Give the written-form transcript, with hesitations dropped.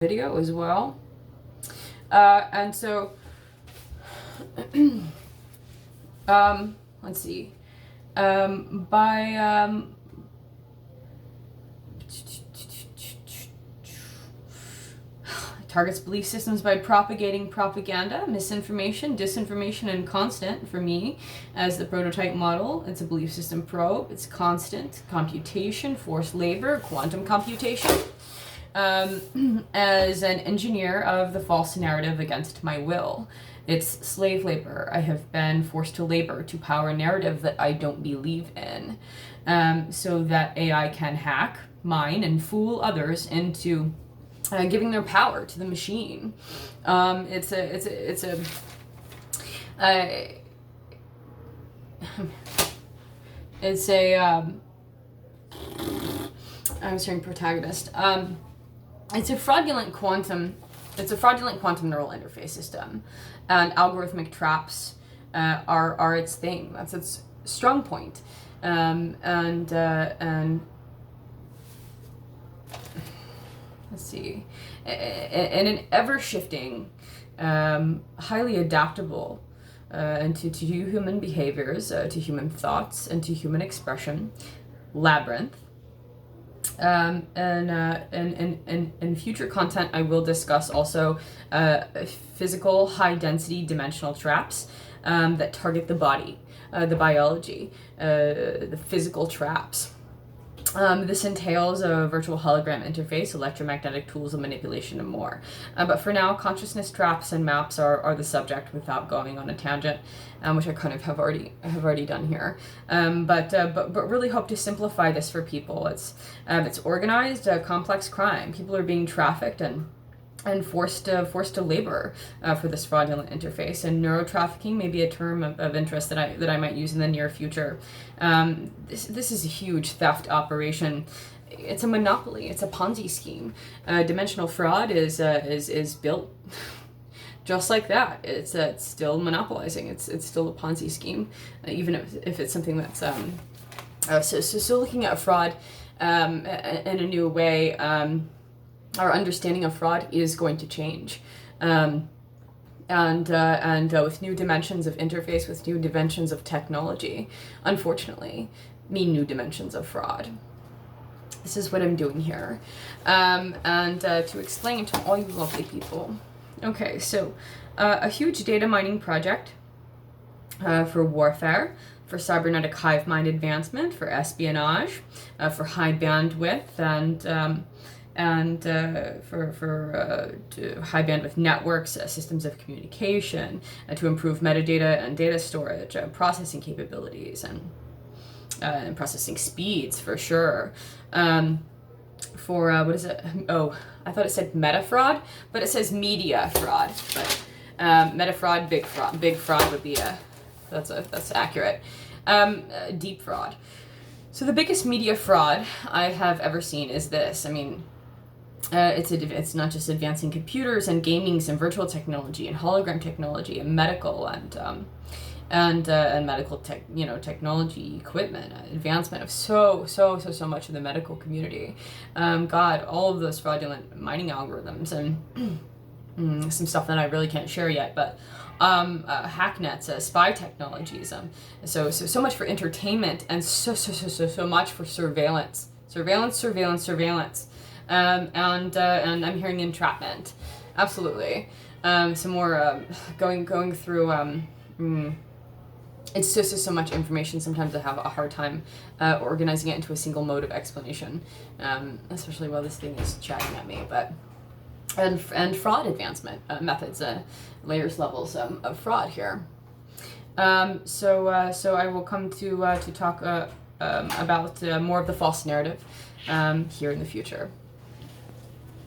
video as well. And so, let's see. Targets belief systems by propagating propaganda, misinformation, disinformation, and constant. For me, as the prototype model, it's a belief system probe. It's constant computation, forced labor, quantum computation. As an engineer of the false narrative against my will. It's slave labor. I have been forced to labor to power a narrative that I don't believe in, so that AI can hack, mine, and fool others into giving their power to the machine. I was hearing protagonist. It's a fraudulent quantum neural interface system, and algorithmic traps are its thing. That's its strong point. And let's see, in an ever-shifting, highly adaptable to human behaviors, to human thoughts, and to human expression labyrinth. In future content, I will discuss also physical high-density dimensional traps that target the body, the biology, the physical traps. This entails a virtual hologram interface, electromagnetic tools of manipulation, and more. But for now, consciousness traps and maps are the subject, without going on a tangent, which I kind of have already done here. But really hope to simplify this for people. It's organized, complex crime. People are being trafficked and forced to labor for this fraudulent interface. And neurotrafficking may be a term of interest that I might use in the near future. This is a huge theft operation. It's a monopoly. It's a Ponzi scheme. Dimensional fraud is built just like that. It's still monopolizing. It's still a Ponzi scheme, even if it's something that's so looking at fraud in a new way. Our understanding of fraud is going to change, and with new dimensions of interface, with new dimensions of technology, unfortunately, mean new dimensions of fraud. This is what I'm doing here, and to explain to all you lovely people. Okay, so a huge data mining project for warfare, for cybernetic hive mind advancement, for espionage, for high bandwidth, and for high bandwidth networks, systems of communication, to improve metadata and data storage, processing capabilities, and processing speeds, for sure. For what is it? Oh, I thought it said meta fraud, but it says media fraud. But meta fraud, big fraud would be that's accurate. Deep fraud. So the biggest media fraud I have ever seen is this. I mean, it's not just advancing computers and gamings and virtual technology and hologram technology and medical and medical technology equipment, advancement of so much of the medical community. God, all of those fraudulent mining algorithms and some stuff that I really can't share yet, but hacknets, spy technologies, so much for entertainment, and so much for surveillance. And I'm hearing entrapment, absolutely. Some more going through. It's so much information. Sometimes I have a hard time organizing it into a single mode of explanation, especially while this thing is chatting at me. But and fraud advancement methods, layers, levels of fraud here. So I will come to talk about more of the false narrative here in the future.